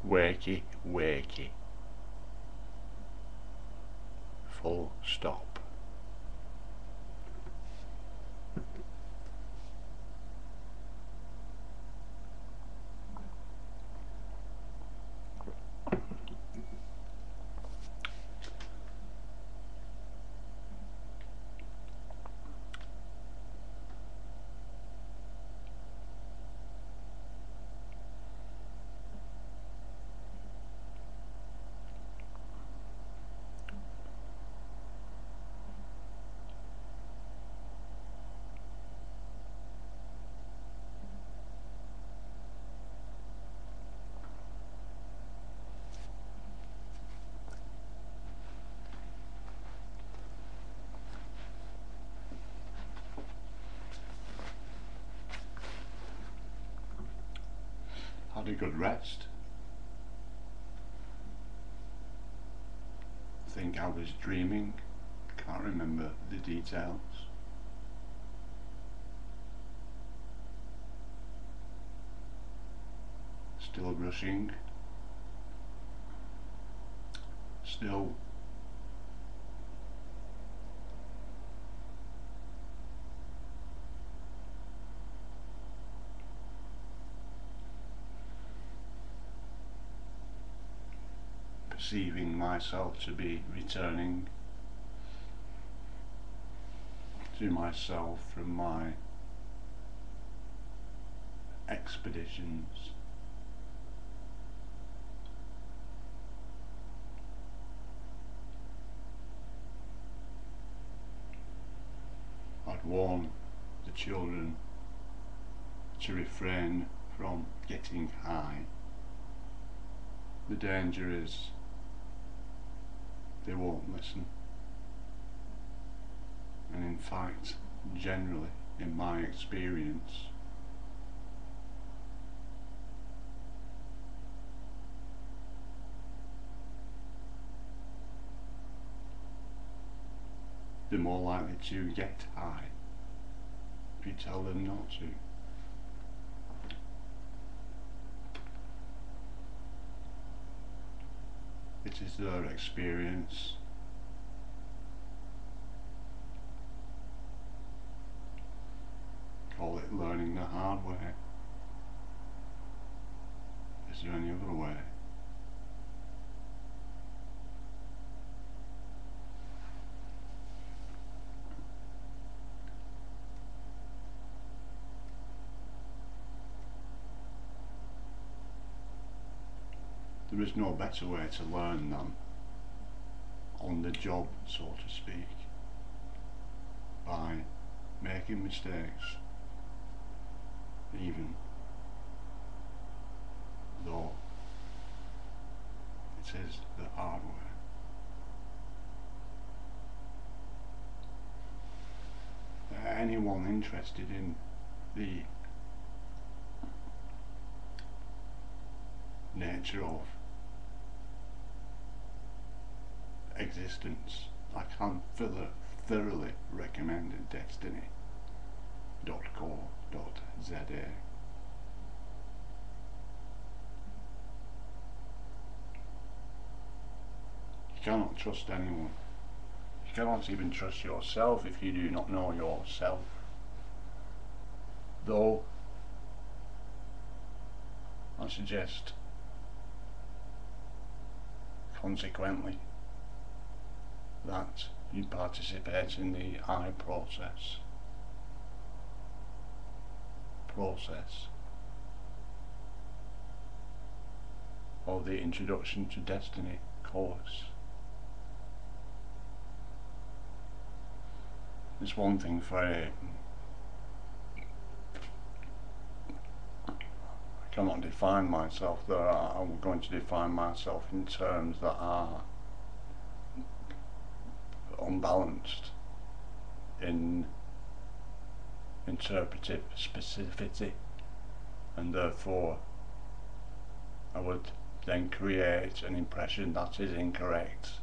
Wakey, wakey. Full stop. Had a good rest. I think I was dreaming. Can't remember the details. Still brushing. Still perceiving myself to be returning to myself from my expeditions. I'd warn the children to refrain from getting high. The danger is they won't listen, and in fact, generally, in my experience, they're more likely to get high if you tell them not to. It is their experience. Call it learning the hard way. Is there any other way? There is no better way to learn than on the job, so to speak, by making mistakes, even though it is the hard way. Anyone interested in the nature of existence, I can thoroughly recommend destiny.co.za. You cannot trust anyone. You cannot even trust yourself if you do not know yourself. Though I suggest, consequently, that you participate in the I process of the Introduction to Destiny course. It's one thing for I cannot define myself, though I'm going to define myself in terms that are unbalanced in interpretive specificity, and therefore I would then create an impression that is incorrect,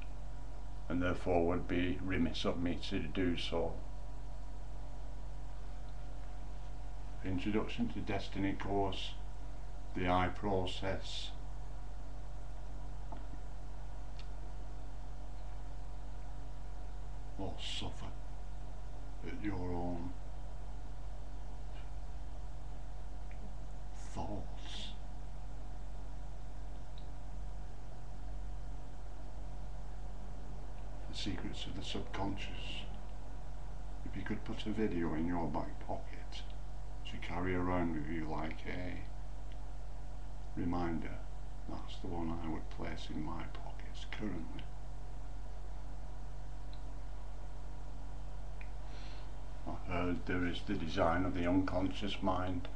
and therefore would be remiss of me to do so. The Introduction to Destiny course, the I process, or suffer at your own thoughts. The secrets of the subconscious. If you could put a video in your back pocket to carry around with you like a reminder, that's the one I would place in my pockets currently. I heard there is the design of the unconscious mind,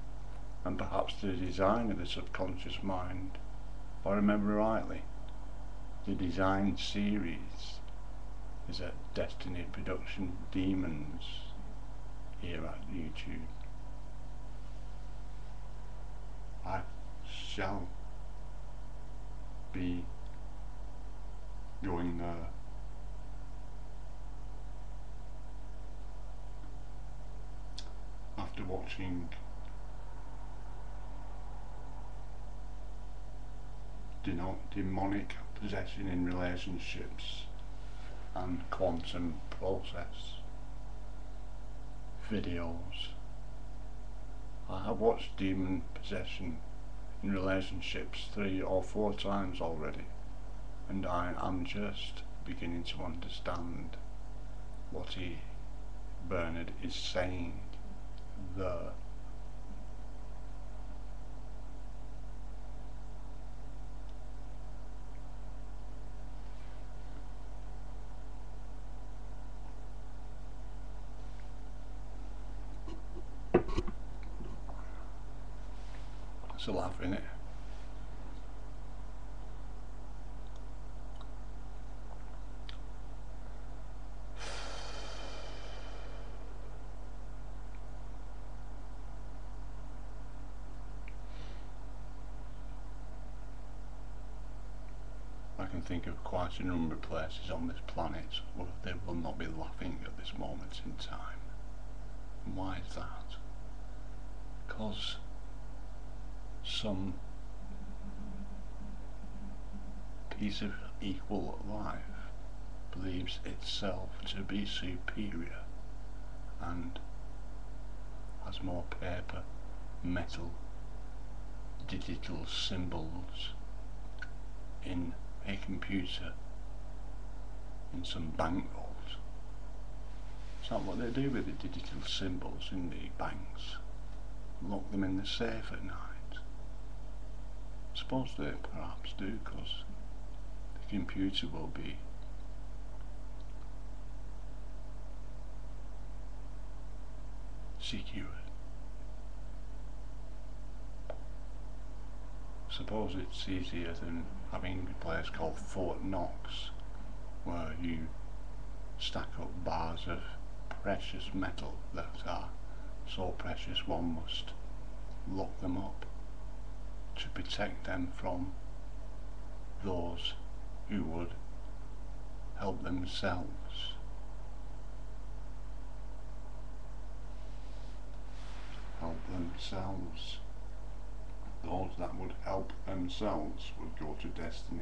and perhaps the design of the subconscious mind. If I remember rightly, the design series is at Destiny Production Demons here at YouTube. I shall be going there. After watching demonic possession in relationships and quantum process videos. I have watched demon possession in relationships 3 or 4 times already, and I am just beginning to understand what Bernard is saying there. It's a laugh, innit? I can think of quite a number of places on this planet where they will not be laughing at this moment in time. And why is that? Because some piece of equal life believes itself to be superior and has more paper, metal, digital symbols in a computer, in some banknotes. Is that what they do with the digital symbols in the banks? Lock them in the safe at night? I suppose they perhaps do, because the computer will be secure. Suppose it's easier than having a place called Fort Knox, where you stack up bars of precious metal that are so precious one must lock them up to protect them from those who would help themselves. Help themselves. Those that would help themselves would go to destiny.co.za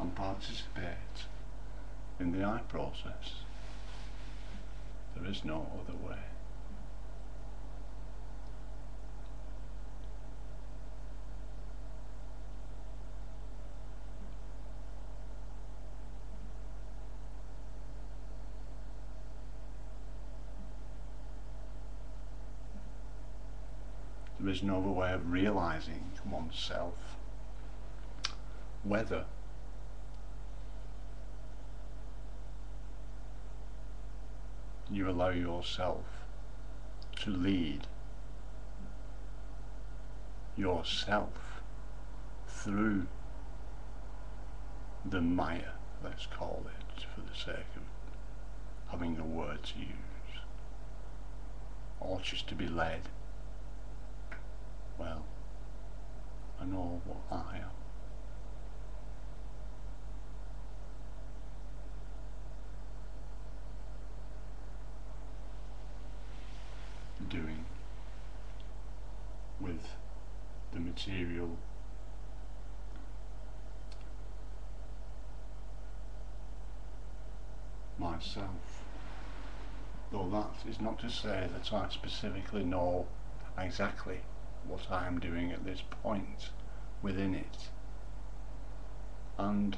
and participate in the I process. There is no other way. There is no other way of realizing oneself, whether you allow yourself to lead yourself through the mire, let's call it, for the sake of having a word to use, or just to be led. Well, I know what I am. Doing with the material myself. Though that is not to say that I specifically know exactly what I am doing at this point within it. And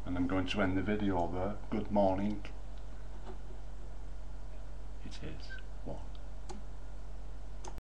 I'm going to end the video there. Good morning. It is.